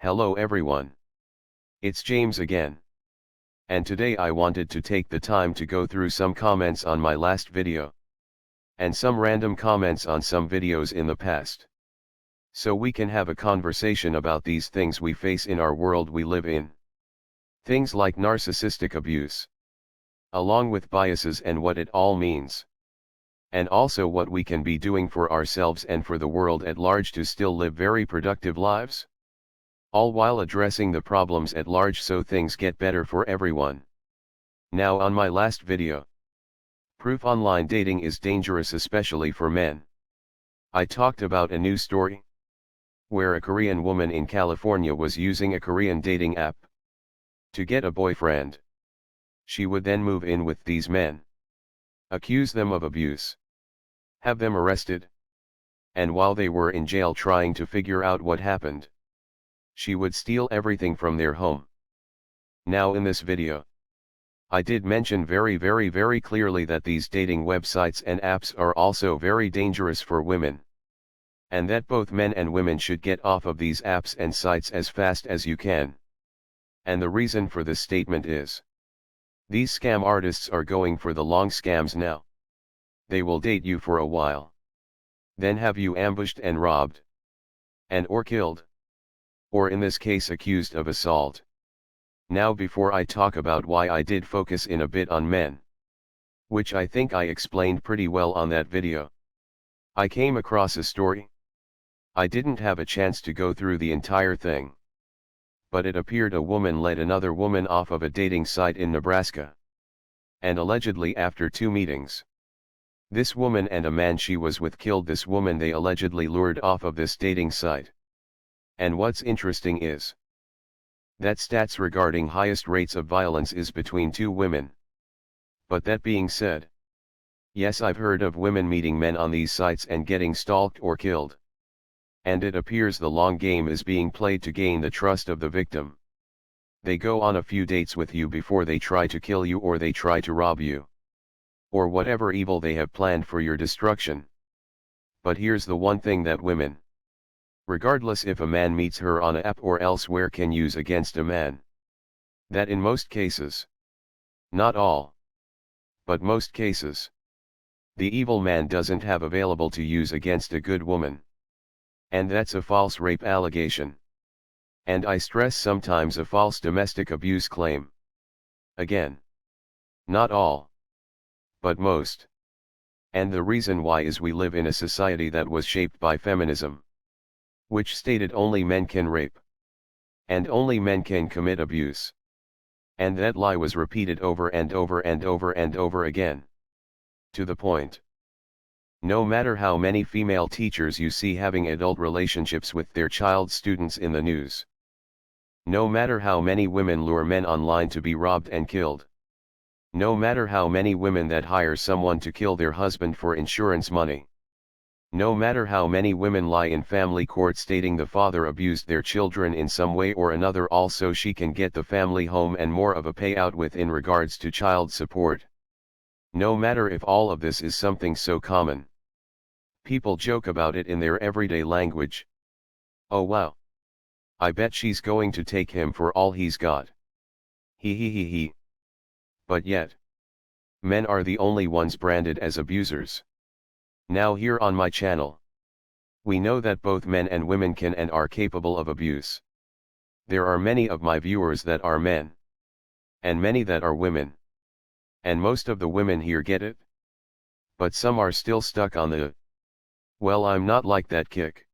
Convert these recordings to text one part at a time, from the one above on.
Hello everyone. It's James again. And today I wanted to take the time to go through some comments on my last video. And some random comments on some videos in the past. So we can have a conversation about these things we face in our world we live in. Things like narcissistic abuse. Along with biases and what it all means. And also what we can be doing for ourselves and for the world at large to still live very productive lives. All while addressing the problems at large so things get better for everyone. Now on my last video. Proof online dating is dangerous especially for men. I talked about a news story. Where a Korean woman in California was using a Korean dating app. To get a boyfriend. She would then move in with these men. Accuse them of abuse. Have them arrested. And while they were in jail trying to figure out what happened. She would steal everything from their home. Now in this video, I did mention very clearly that these dating websites and apps are also very dangerous for women. And that both men and women should get off of these apps and sites as fast as you can. And the reason for this statement is, these scam artists are going for the long scams now. They will date you for a while. Then have you ambushed and robbed. And or killed. Or in this case accused of assault. Now before I talk about why I did focus in a bit on men. Which I think I explained pretty well on that video. I came across a story. I didn't have a chance to go through the entire thing. But it appeared a woman led another woman off of a dating site in Nebraska. And allegedly after 2 meetings. This woman and a man she was with killed this woman they allegedly lured off of this dating site. And what's interesting is that stats regarding highest rates of violence is between 2 women. But that being said, yes, I've heard of women meeting men on these sites and getting stalked or killed. And it appears the long game is being played to gain the trust of the victim. They go on a few dates with you before they try to kill you or they try to rob you. Or whatever evil they have planned for your destruction. But here's the one thing that women, regardless if a man meets her on an app or elsewhere, can use against a man. That in most cases, not all, but most cases, the evil man doesn't have available to use against a good woman. And that's a false rape allegation. And I stress sometimes a false domestic abuse claim. Again, not all, but most. And the reason why is we live in a society that was shaped by feminism. Which stated only men can rape. And only men can commit abuse. And that lie was repeated over and over and over and over again. To the point. No matter how many female teachers you see having adult relationships with their child students in the news. No matter how many women lure men online to be robbed and killed. No matter how many women that hire someone to kill their husband for insurance money. No matter how many women lie in family court stating the father abused their children in some way or another also she can get the family home and more of a payout with in regards to child support. No matter if all of this is something so common. People joke about it in their everyday language. Oh wow. I bet she's going to take him for all he's got. He. But yet, men are the only ones branded as abusers. Now here on my channel, we know that both men and women can and are capable of abuse. There are many of my viewers that are men. And many that are women. And most of the women here get it. But some are still stuck on the, well, I'm not like that kick.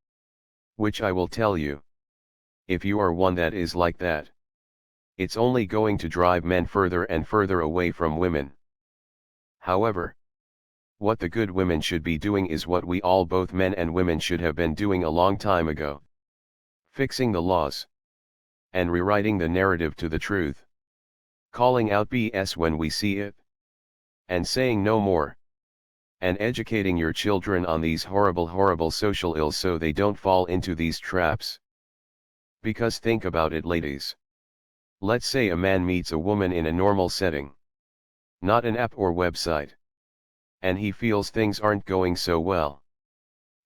Which I will tell you. If you are one that is like that, it's only going to drive men further and further away from women. However, what the good women should be doing is what we all, both men and women, should have been doing a long time ago. Fixing the laws. And rewriting the narrative to the truth. Calling out BS when we see it. And saying no more. And educating your children on these horrible social ills so they don't fall into these traps. Because think about it, ladies. Let's say a man meets a woman in a normal setting. Not an app or website. And he feels things aren't going so well.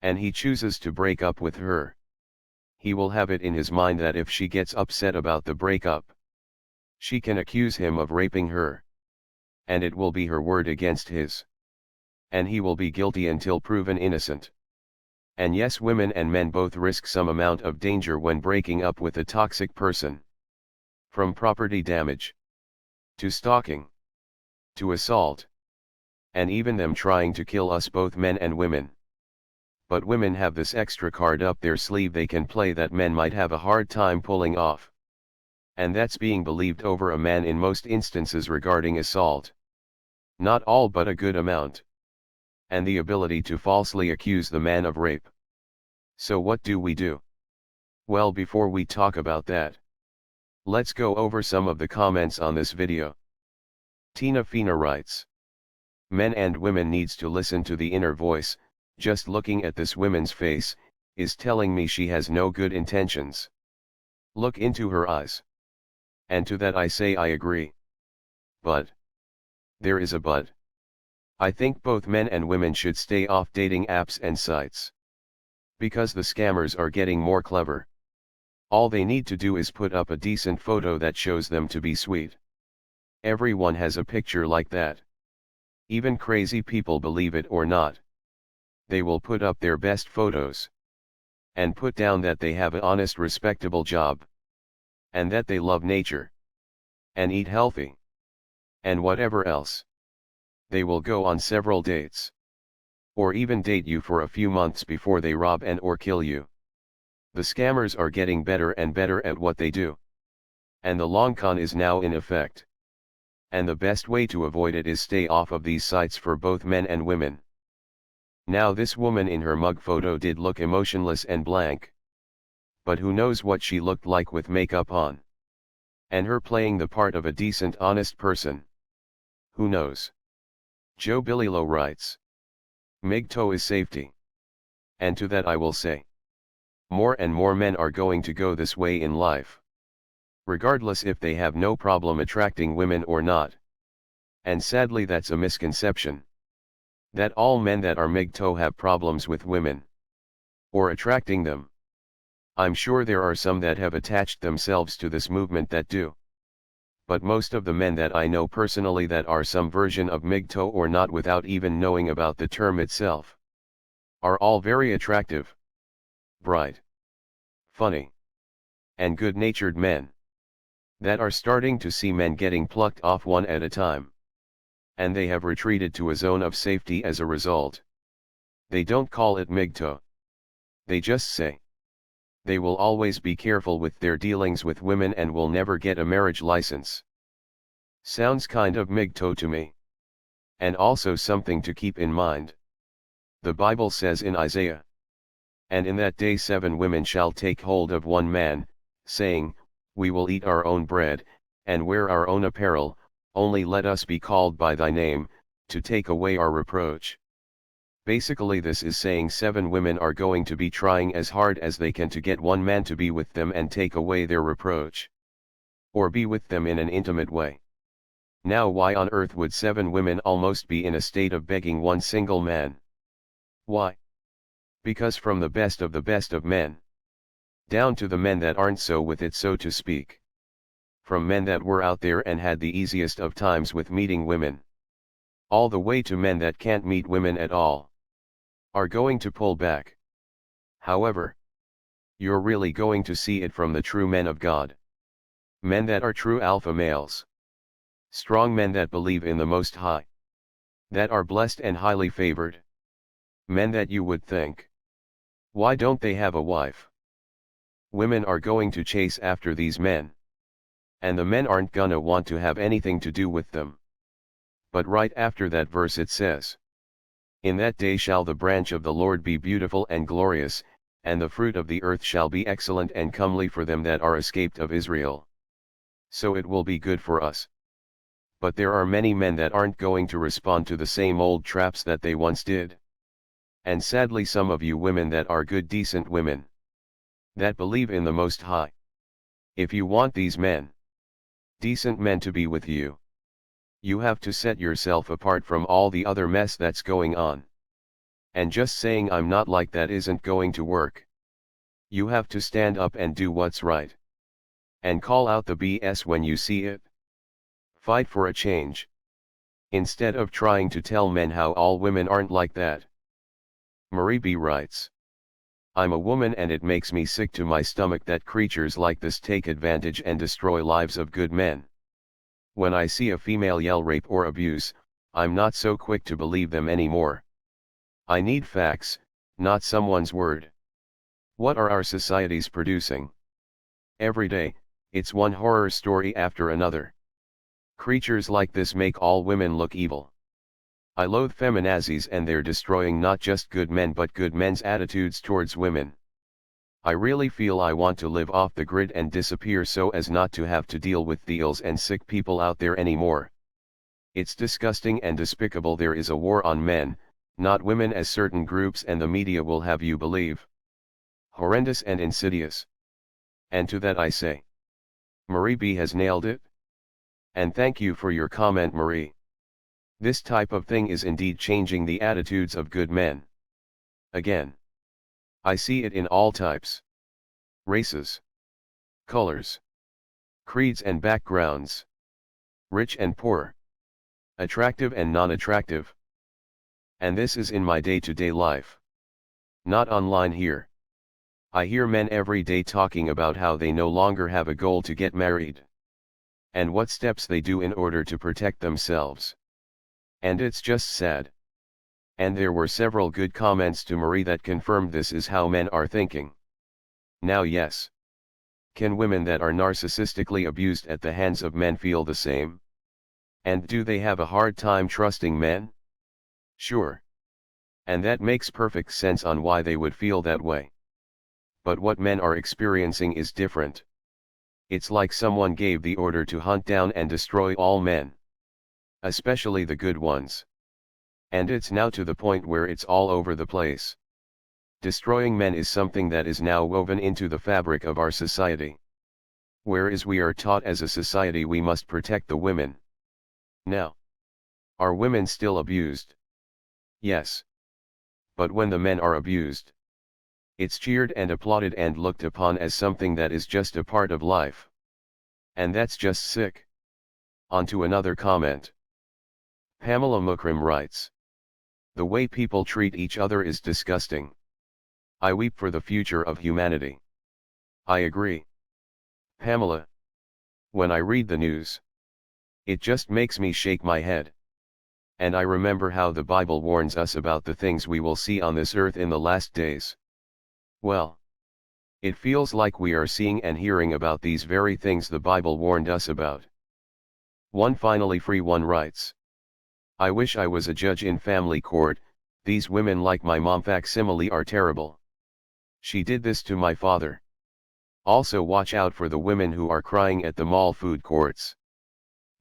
And he chooses to break up with her. he will have it in his mind that if she gets upset about the breakup, she can accuse him of raping her. And it will be her word against his. And he will be guilty until proven innocent. And yes, women and men both risk some amount of danger when breaking up with a toxic person. From property damage, to stalking, to assault, and even them trying to kill us, both men and women. But women have this extra card up their sleeve they can play that men might have a hard time pulling off. And that's being believed over a man in most instances regarding assault. Not all, but a good amount. And the ability to falsely accuse the man of rape. So what do we do? Well, before we talk about that, let's go over some of the comments on this video. Tina Fina writes, men and women needs to listen to the inner voice. Just looking at this woman's face is telling me she has no good intentions. Look into her eyes. And to that I say I agree. But there is a but. I think both men and women should stay off dating apps and sites. Because the scammers are getting more clever. All they need to do is put up a decent photo that shows them to be sweet. Everyone has a picture like that. Even crazy people, believe it or not. They will put up their best photos. And put down that they have an honest, respectable job. And that they love nature. And eat healthy. And whatever else. They will go on several dates. Or even date you for a few months before they rob and or kill you. The scammers are getting better and better at what they do. And the long con is now in effect. And the best way to avoid it is stay off of these sites for both men and women. Now this woman in her mug photo did look emotionless and blank. But who knows what she looked like with makeup on. And her playing the part of a decent, honest person. Who knows? Joe Bililo writes, MGTOW is safety. And to that I will say, more and more men are going to go this way in life. Regardless if they have no problem attracting women or not. And sadly that's a misconception. That all men that are MGTOW have problems with women. Or attracting them. I'm sure there are some that have attached themselves to this movement that do. But most of the men that I know personally that are some version of MGTOW or not, without even knowing about the term itself, are all very attractive, bright, funny, and good-natured men. That are starting to see men getting plucked off one at a time. And they have retreated to a zone of safety as a result. They don't call it MGTOW. They just say they will always be careful with their dealings with women and will never get a marriage license. Sounds kind of MGTOW to me. And also something to keep in mind. The Bible says in Isaiah, and in that day 7 women shall take hold of one man, saying, we will eat our own bread, and wear our own apparel, only let us be called by thy name, to take away our reproach. Basically this is saying 7 women are going to be trying as hard as they can to get one man to be with them and take away their reproach. Or be with them in an intimate way. Now why on earth would 7 women almost be in a state of begging one single man? Why? Because from the best of men, down to the men that aren't so with it, so to speak. From men that were out there and had the easiest of times with meeting women, all the way to men that can't meet women at all, are going to pull back. However, you're really going to see it from the true men of God. Men that are true alpha males. Strong men that believe in the Most High. That are blessed and highly favored. Men that you would think, why don't they have a wife? Women are going to chase after these men. And the men aren't gonna want to have anything to do with them. But right after that verse it says, in that day shall the branch of the Lord be beautiful and glorious, and the fruit of the earth shall be excellent and comely for them that are escaped of Israel. So it will be good for us. But there are many men that aren't going to respond to the same old traps that they once did. And sadly some of you women that are good decent women, that believe in the Most High. If you want these men, decent men, to be with you, you have to set yourself apart from all the other mess that's going on. And just saying I'm not like that isn't going to work. You have to stand up and do what's right. And call out the BS when you see it. Fight for a change. Instead of trying to tell men how all women aren't like that. Marie B. writes. I'm a woman and it makes me sick to my stomach that creatures like this take advantage and destroy lives of good men. When I see a female yell rape or abuse, I'm not so quick to believe them anymore. I need facts, not someone's word. What are our societies producing? Every day, it's one horror story after another. Creatures like this make all women look evil. I loathe feminazis and they're destroying not just good men but good men's attitudes towards women. I really feel I want to live off the grid and disappear so as not to have to deal with the ills and sick people out there anymore. It's disgusting and despicable. There is a war on men, not women as certain groups and the media will have you believe. Horrendous and insidious. And to that I say, Marie B has nailed it. And thank you for your comment, Marie. This type of thing is indeed changing the attitudes of good men. Again, I see it in all types, races, colors, creeds and backgrounds, rich and poor, attractive and non-attractive. And this is in my day-to-day life. Not online here. I hear men every day talking about how they no longer have a goal to get married. And what steps they do in order to protect themselves. And it's just sad. And there were several good comments to Marie that confirmed this is how men are thinking. Now yes. Can women that are narcissistically abused at the hands of men feel the same? And do they have a hard time trusting men? Sure. And that makes perfect sense on why they would feel that way. But what men are experiencing is different. It's like someone gave the order to hunt down and destroy all men. Especially the good ones. And it's now to the point where it's all over the place. Destroying men is something that is now woven into the fabric of our society. Whereas we are taught as a society we must protect the women. Now, are women still abused? Yes. But when the men are abused, it's cheered and applauded and looked upon as something that is just a part of life. And that's just sick. On to another comment. Pamela Mukram writes. The way people treat each other is disgusting. I weep for the future of humanity. I agree. Pamela. When I read the news, it just makes me shake my head. And I remember how the Bible warns us about the things we will see on this earth in the last days. Well, it feels like we are seeing and hearing about these very things the Bible warned us about. One finally free one writes. I wish I was a judge in family court. These women like my mom facsimile are terrible. She did this to my father. Also watch out for the women who are crying at the mall food courts,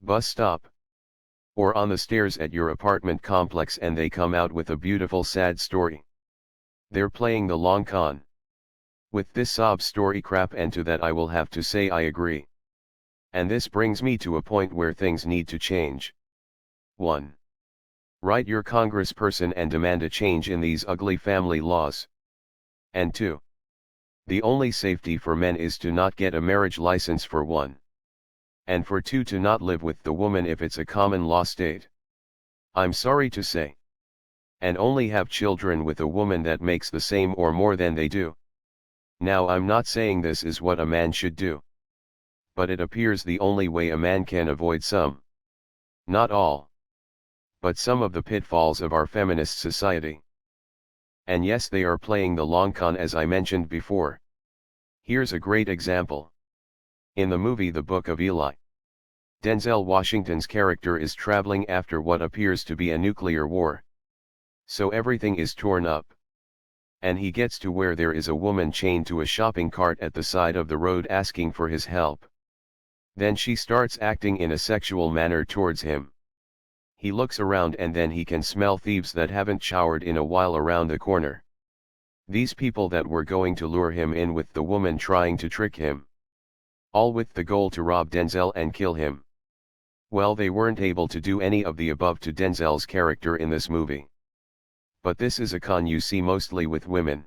bus stop, or on the stairs at your apartment complex and they come out with a beautiful sad story. They're playing the long con. With this sob story crap, and to that I will have to say I agree. And this brings me to a point where things need to change. 1. Write your congressperson and demand a change in these ugly family laws. And 2. The only safety for men is to not get a marriage license for 1. And for 2 to not live with the woman if it's a common law state. I'm sorry to say. And only have children with a woman that makes the same or more than they do. Now I'm not saying this is what a man should do. But it appears the only way a man can avoid some. Not all. But some of the pitfalls of our feminist society. And yes, they are playing the long con as I mentioned before. Here's a great example. In the movie The Book of Eli, Denzel Washington's character is traveling after what appears to be a nuclear war. So everything is torn up. And he gets to where there is a woman chained to a shopping cart at the side of the road asking for his help. Then she starts acting in a sexual manner towards him. He looks around and then he can smell thieves that haven't showered in a while around the corner. These people that were going to lure him in with the woman trying to trick him. All with the goal to rob Denzel and kill him. Well, they weren't able to do any of the above to Denzel's character in this movie. But this is a con you see mostly with women.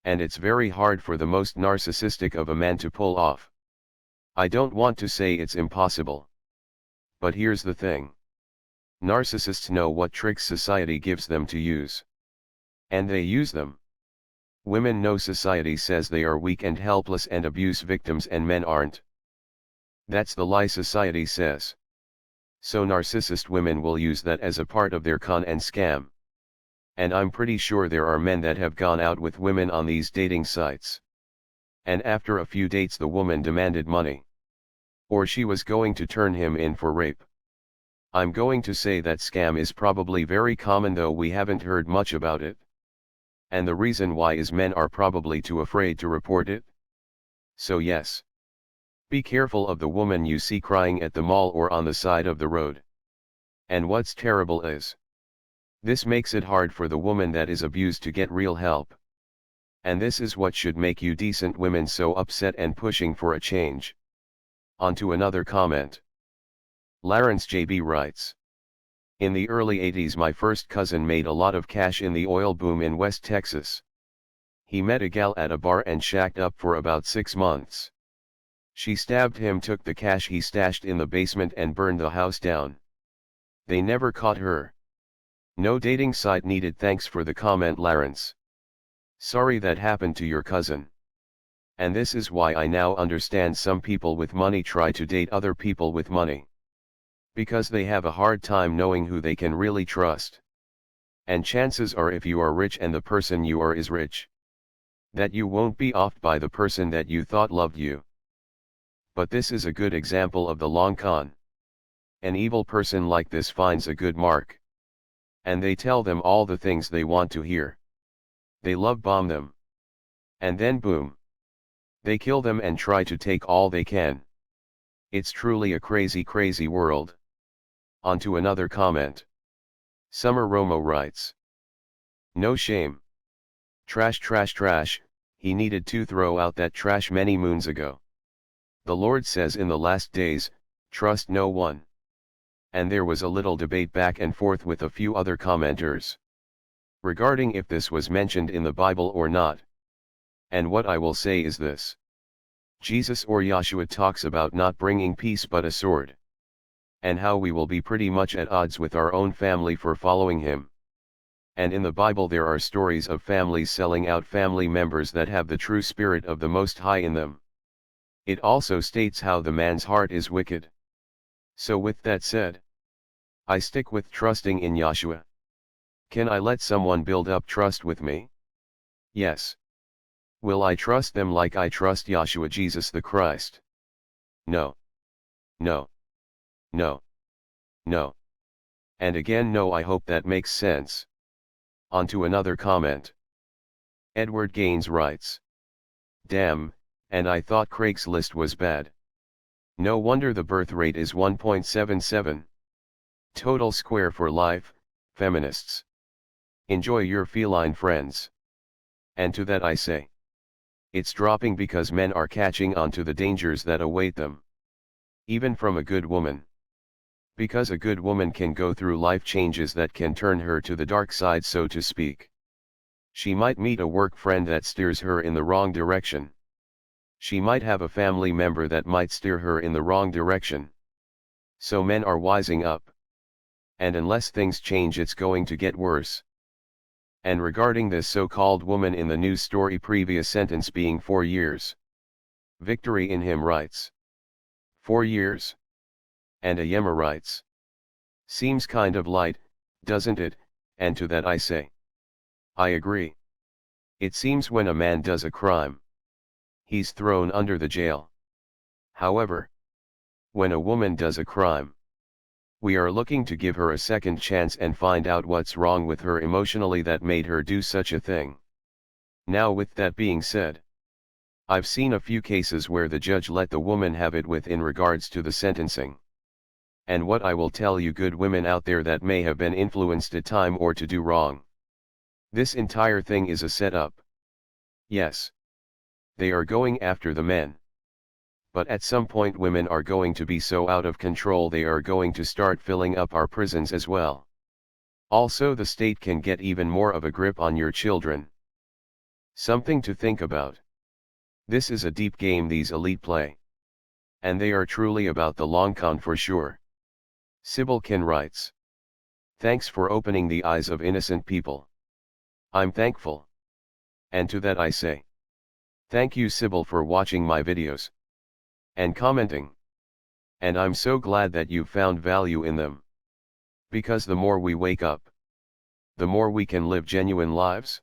And it's very hard for the most narcissistic of a man to pull off. I don't want to say it's impossible. But here's the thing. Narcissists know what tricks society gives them to use. And they use them. Women know society says they are weak and helpless and abuse victims, and men aren't. That's the lie society says. So narcissist women will use that as a part of their con and scam. And I'm pretty sure there are men that have gone out with women on these dating sites. And after a few dates the woman demanded money. Or she was going to turn him in for rape. I'm going to say that scam is probably very common, though we haven't heard much about it. And the reason why is men are probably too afraid to report it. So yes. Be careful of the woman you see crying at the mall or on the side of the road. And what's terrible is, this makes it hard for the woman that is abused to get real help. And this is what should make you decent women so upset and pushing for a change. On to another comment. Lawrence JB writes. In the early 80s my first cousin made a lot of cash in the oil boom in West Texas. He met a gal at a bar and shacked up for about 6 months. She stabbed him, took the cash he stashed in the basement and burned the house down. They never caught her. No dating site needed. Thanks for the comment, Lawrence. Sorry that happened to your cousin. And this is why I now understand some people with money try to date other people with money. Because they have a hard time knowing who they can really trust. And chances are, if you are rich and the person you are is rich, that you won't be offed by the person that you thought loved you. But this is a good example of the long con. An evil person like this finds a good mark. And they tell them all the things they want to hear. They love bomb them. And then boom. They kill them and try to take all they can. It's truly a crazy, crazy world. On to another comment. Summer Romo writes. No shame. Trash, trash, trash. He needed to throw out that trash many moons ago. The Lord says in the last days, trust no one. And there was a little debate back and forth with a few other commenters regarding if this was mentioned in the Bible or not. And what I will say is this. Jesus or Yahshua talks about not bringing peace but a sword. And how we will be pretty much at odds with our own family for following him. And in the Bible there are stories of families selling out family members that have the true spirit of the Most High in them. It also states how the man's heart is wicked. So with that said, I stick with trusting in Yahshua. Can I let someone build up trust with me? Yes. Will I trust them like I trust Yahshua Jesus the Christ? No. No. No. No. And again no. I hope that makes sense. On to another comment. Edward Gaines writes. Damn, and I thought Craigslist was bad. No wonder the birth rate is 1.77. Total square for life, feminists. Enjoy your feline friends. And to that I say. It's dropping because men are catching on to the dangers that await them. Even from a good woman. Because a good woman can go through life changes that can turn her to the dark side, so to speak. She might meet a work friend that steers her in the wrong direction. She might have a family member that might steer her in the wrong direction. So men are wising up. And unless things change it's going to get worse. And regarding this so-called woman in the news story, previous sentence being 4 years. Victory in him writes. 4 years? And Ayema writes. Seems kind of light, doesn't it? And to that I say. I agree. It seems when a man does a crime, he's thrown under the jail. However, when a woman does a crime, we are looking to give her a second chance and find out what's wrong with her emotionally that made her do such a thing. Now with that being said, I've seen a few cases where the judge let the woman have it with in regards to the sentencing. And what I will tell you good women out there that may have been influenced at time or to do wrong. This entire thing is a setup. Yes. They are going after the men. But at some point women are going to be so out of control they are going to start filling up our prisons as well. Also the state can get even more of a grip on your children. Something to think about. This is a deep game these elite play. And they are truly about the long con for sure. Sibylkin writes. Thanks for opening the eyes of innocent people. I'm thankful. And to that I say. Thank you Sybil for watching my videos. And commenting. And I'm so glad that you found value in them. Because the more we wake up, the more we can live genuine lives.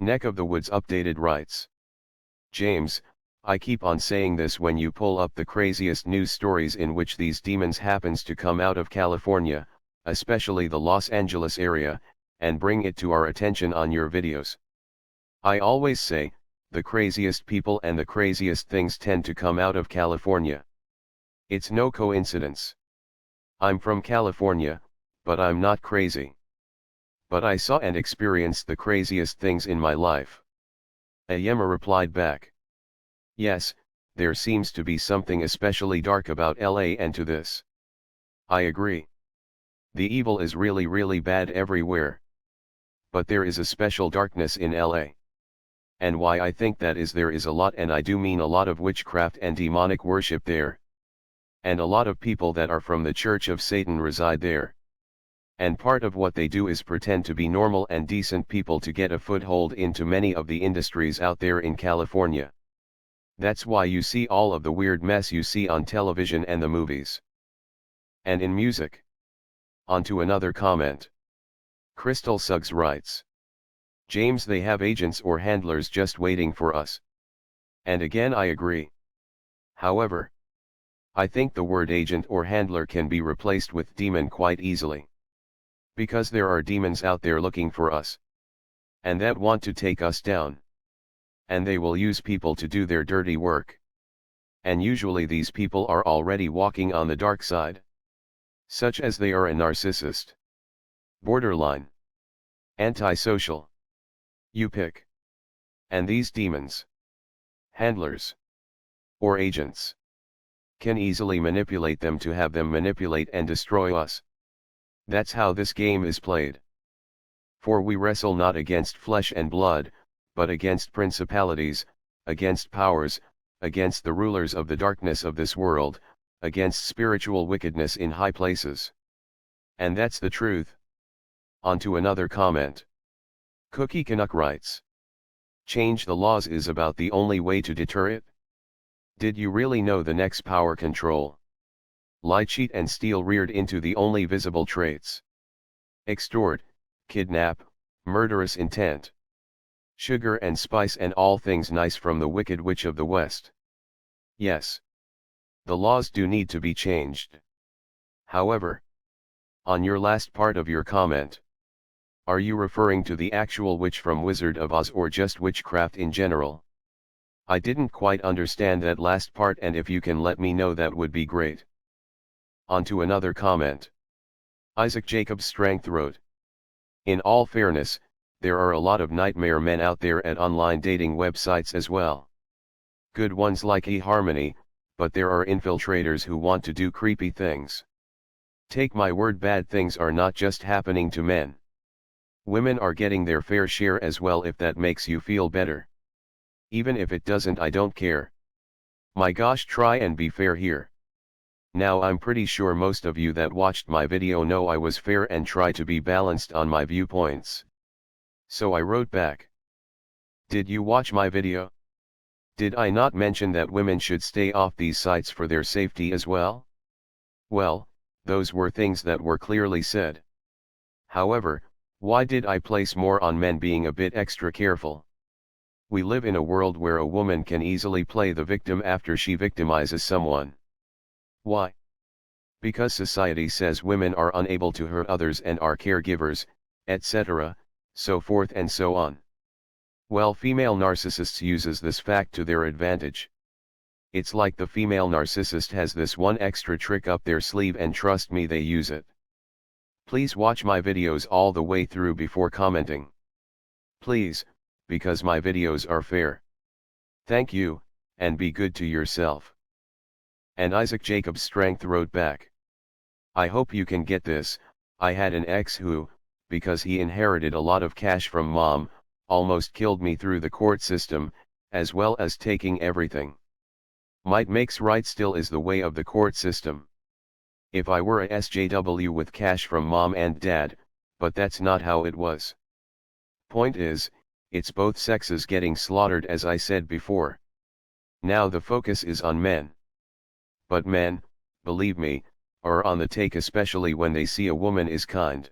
Neck of the Woods Updated writes. James, I keep on saying this when you pull up the craziest news stories in which these demons happens to come out of California, especially the Los Angeles area, and bring it to our attention on your videos. I always say, the craziest people and the craziest things tend to come out of California. It's no coincidence. I'm from California, but I'm not crazy. But I saw and experienced the craziest things in my life. Ayema replied back. Yes, there seems to be something especially dark about LA and to this. I agree. The evil is really bad everywhere. But there is a special darkness in LA. And why I think that is there is a lot, and I do mean a lot of witchcraft and demonic worship there. And a lot of people that are from the Church of Satan reside there. And part of what they do is pretend to be normal and decent people to get a foothold into many of the industries out there in California. That's why you see all of the weird mess you see on television and the movies. And in music. On to another comment. Crystal Suggs writes. James, they have agents or handlers just waiting for us. And again I agree. However, I think the word agent or handler can be replaced with demon quite easily. Because there are demons out there looking for us. And that want to take us down. And they will use people to do their dirty work. And usually these people are already walking on the dark side. Such as they are a narcissist. Borderline. Antisocial. You pick. And these demons. Handlers. Or agents. Can easily manipulate them to have them manipulate and destroy us. That's how this game is played. For we wrestle not against flesh and blood, but against principalities, against powers, against the rulers of the darkness of this world, against spiritual wickedness in high places. And that's the truth. On to another comment. Cookie Canuck writes. Change the laws is about the only way to deter it. Did you really know the next power control? Lie, cheat and steal reared into the only visible traits. Extort, kidnap, murderous intent. Sugar and spice and all things nice from the wicked witch of the West. Yes. The laws do need to be changed. However, on your last part of your comment, are you referring to the actual witch from Wizard of Oz or just witchcraft in general? I didn't quite understand that last part, and if you can let me know that would be great. On to another comment. Isaac Jacobs Strength wrote. In all fairness, there are a lot of nightmare men out there at online dating websites as well. Good ones like eHarmony, but there are infiltrators who want to do creepy things. Take my word, bad things are not just happening to men. Women are getting their fair share as well, if that makes you feel better. Even if it doesn't, I don't care. My gosh, try and be fair here. Now I'm pretty sure most of you that watched my video know I was fair and try to be balanced on my viewpoints. So I wrote back. Did you watch my video? Did I not mention that women should stay off these sites for their safety as well? Well, those were things that were clearly said. However, why did I place more on men being a bit extra careful? We live in a world where a woman can easily play the victim after she victimizes someone. Why? Because society says women are unable to hurt others and are caregivers, etc., so forth and so on. Well, female narcissists uses this fact to their advantage. It's like the female narcissist has this one extra trick up their sleeve, and trust me, they use it. Please watch my videos all the way through before commenting. Please, because my videos are fair. Thank you, and be good to yourself. And Isaac Jacobs Strength wrote back. I hope you can get this. I had an ex who, because he inherited a lot of cash from mom, almost killed me through the court system, as well as taking everything. Might makes right still is the way of the court system. If I were a SJW with cash from mom and dad, but that's not how it was. Point is, it's both sexes getting slaughtered as I said before. Now the focus is on men. But men, believe me, are on the take, especially when they see a woman is kind.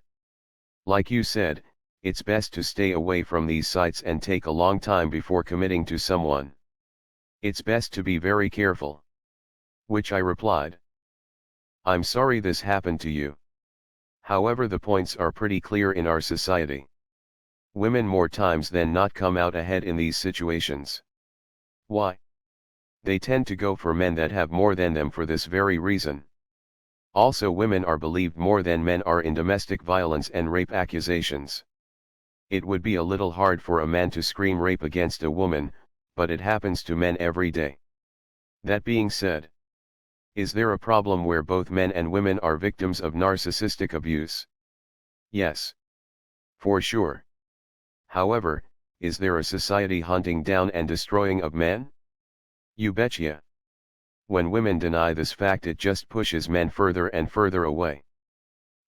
Like you said, it's best to stay away from these sites and take a long time before committing to someone. It's best to be very careful. Which I replied. I'm sorry this happened to you. However, the points are pretty clear in our society. Women more times than not come out ahead in these situations. Why? They tend to go for men that have more than them for this very reason. Also, women are believed more than men are in domestic violence and rape accusations. It would be a little hard for a man to scream rape against a woman, but it happens to men every day. That being said, is there a problem where both men and women are victims of narcissistic abuse? Yes. For sure. However, is there a society hunting down and destroying of men? You betcha. When women deny this fact, it just pushes men further and further away.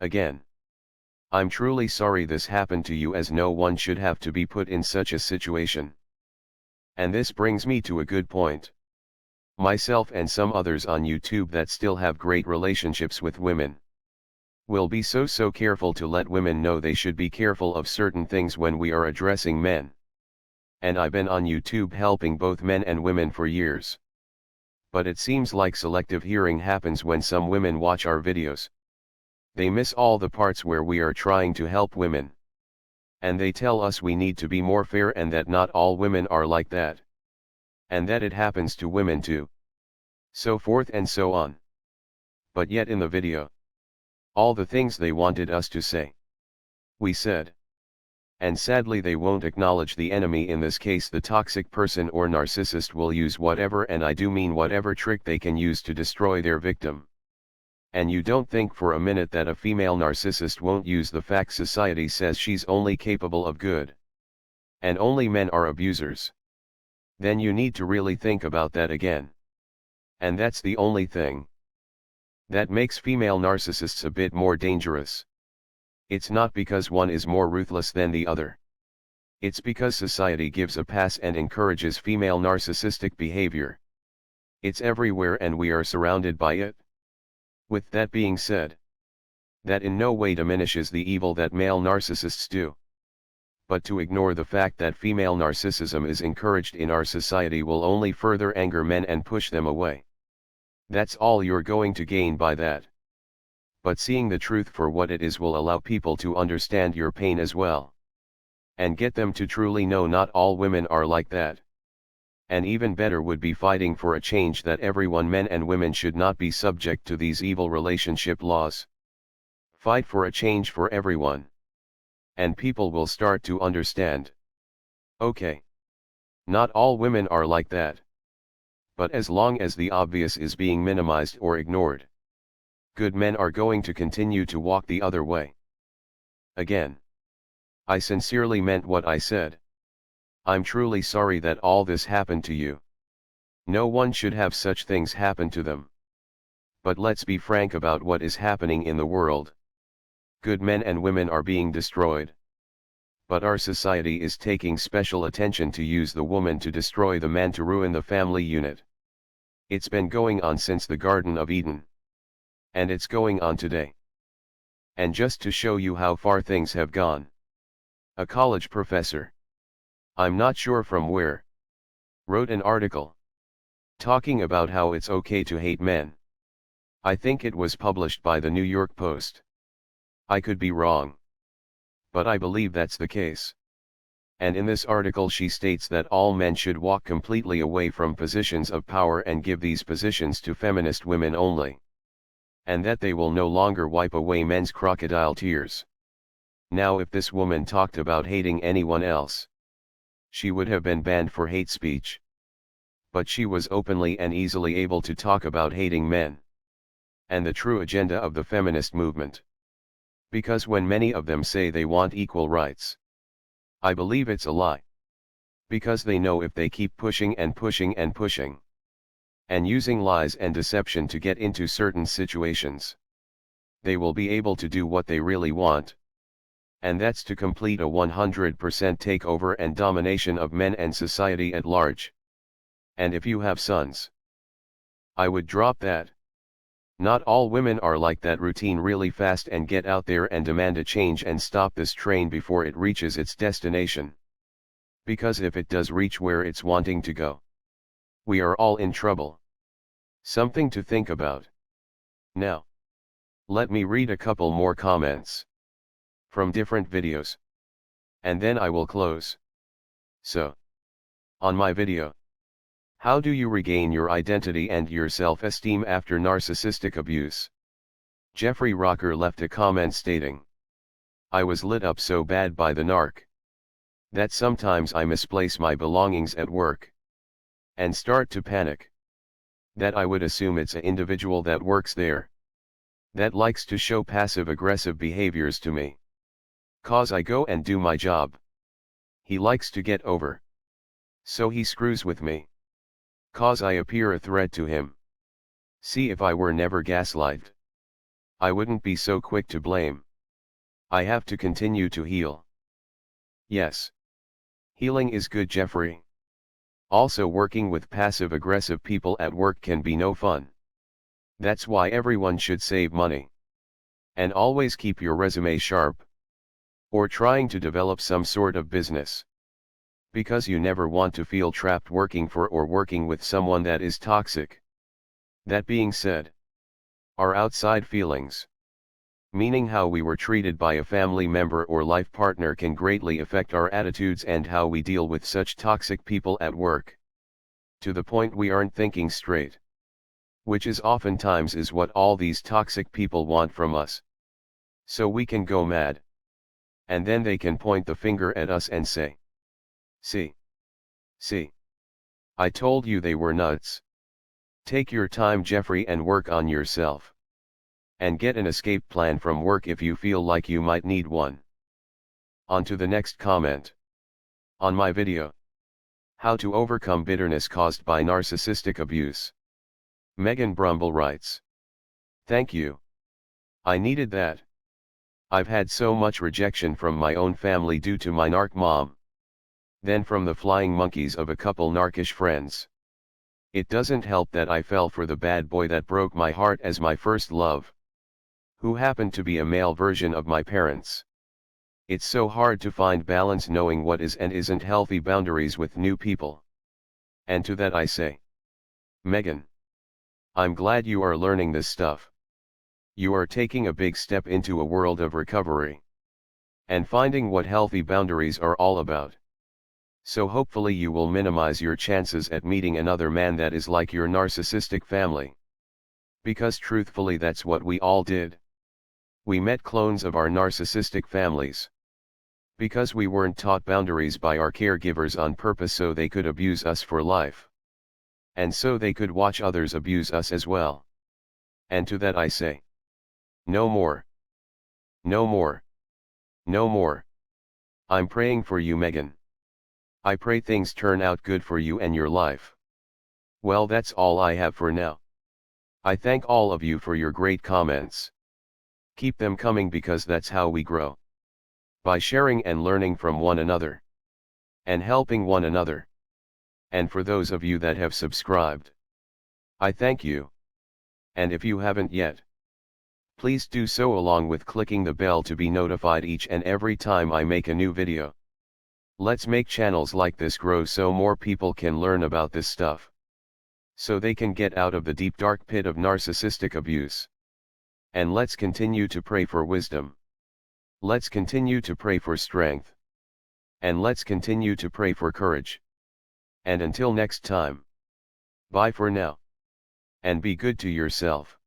Again, I'm truly sorry this happened to you, as no one should have to be put in such a situation. And this brings me to a good point. Myself and some others on YouTube that still have great relationships with women will be so careful to let women know they should be careful of certain things when we are addressing men. And I've been on YouTube helping both men and women for years. But it seems like selective hearing happens when some women watch our videos. They miss all the parts where we are trying to help women. And they tell us we need to be more fair and that not all women are like that. And that it happens to women too. So forth and so on. But yet in the video, all the things they wanted us to say, we said. And sadly they won't acknowledge the enemy, in this case the toxic person or narcissist will use whatever, and I do mean whatever, trick they can use to destroy their victim. And you don't think for a minute that a female narcissist won't use the fact society says she's only capable of good. And only men are abusers. Then you need to really think about that again. And that's the only thing that makes female narcissists a bit more dangerous. It's not because one is more ruthless than the other. It's because society gives a pass and encourages female narcissistic behavior. It's everywhere and we are surrounded by it. With that being said, that in no way diminishes the evil that male narcissists do. But to ignore the fact that female narcissism is encouraged in our society will only further anger men and push them away. That's all you're going to gain by that. But seeing the truth for what it is will allow people to understand your pain as well. And get them to truly know not all women are like that. And even better would be fighting for a change that everyone, men and women, should not be subject to these evil relationship laws. Fight for a change for everyone. And people will start to understand. Okay. Not all women are like that. But as long as the obvious is being minimized or ignored, good men are going to continue to walk the other way. Again, I sincerely meant what I said. I'm truly sorry that all this happened to you. No one should have such things happen to them. But let's be frank about what is happening in the world. Good men and women are being destroyed. But our society is taking special attention to use the woman to destroy the man, to ruin the family unit. It's been going on since the Garden of Eden. And it's going on today. And just to show you how far things have gone, a college professor, I'm not sure from where, wrote an article talking about how it's okay to hate men. I think it was published by the New York Post. I could be wrong, but I believe that's the case. And in this article she states that all men should walk completely away from positions of power and give these positions to feminist women only. And that they will no longer wipe away men's crocodile tears. Now, if this woman talked about hating anyone else, she would have been banned for hate speech. But she was openly and easily able to talk about hating men. And the true agenda of the feminist movement. Because when many of them say they want equal rights, I believe it's a lie. Because they know if they keep pushing and pushing and pushing, and using lies and deception to get into certain situations, they will be able to do what they really want. And that's to complete a 100% takeover and domination of men and society at large. And if you have sons, I would drop that. Not all women are like that. Routine really fast and get out there and demand a change and stop this train before it reaches its destination. Because if it does reach where it's wanting to go, we are all in trouble. Something to think about. Now, let me read a couple more comments from different videos, and then I will close. So, on my video, how do you regain your identity and your self-esteem after narcissistic abuse? Jeffrey Rocker left a comment stating, I was lit up so bad by the narc that sometimes I misplace my belongings at work and start to panic. That I would assume it's an individual that works there that likes to show passive-aggressive behaviors to me. 'Cause I go and do my job. He likes to get over. So he screws with me. 'Cause I appear a threat to him. See, if I were never gaslighted, I wouldn't be so quick to blame. I have to continue to heal. Yes. Healing is good, Jeffrey. Also, working with passive-aggressive people at work can be no fun. That's why everyone should save money. And always keep your resume sharp. Or trying to develop some sort of business. Because you never want to feel trapped working for or working with someone that is toxic. That being said, our outside feelings, meaning how we were treated by a family member or life partner, can greatly affect our attitudes and how we deal with such toxic people at work. To the point we aren't thinking straight. Which is oftentimes is what all these toxic people want from us. So we can go mad. And then they can point the finger at us and say, See, I told you they were nuts. Take your time, Jeffrey, and work on yourself. And get an escape plan from work if you feel like you might need one. On to the next comment. On my video, how to overcome bitterness caused by narcissistic abuse. Megan Brumble writes, thank you. I needed that. I've had so much rejection from my own family due to my narc mom. Then from the flying monkeys of a couple narcish friends. It doesn't help that I fell for the bad boy that broke my heart as my first love, who happened to be a male version of my parents. It's so hard to find balance knowing what is and isn't healthy boundaries with new people. And to that I say, Megan, I'm glad you are learning this stuff. You are taking a big step into a world of recovery and finding what healthy boundaries are all about. So hopefully you will minimize your chances at meeting another man that is like your narcissistic family. Because truthfully, that's what we all did. We met clones of our narcissistic families. Because we weren't taught boundaries by our caregivers on purpose, so they could abuse us for life. And so they could watch others abuse us as well. And to that I say, no more. No more. No more. I'm praying for you, Megan. I pray things turn out good for you and your life. Well, that's all I have for now. I thank all of you for your great comments. Keep them coming, because that's how we grow. By sharing and learning from one another. And helping one another. And for those of you that have subscribed, I thank you. And if you haven't yet, please do so, along with clicking the bell to be notified each and every time I make a new video. Let's make channels like this grow so more people can learn about this stuff. So they can get out of the deep dark pit of narcissistic abuse. And let's continue to pray for wisdom. Let's continue to pray for strength. And let's continue to pray for courage. And until next time, bye for now. And be good to yourself.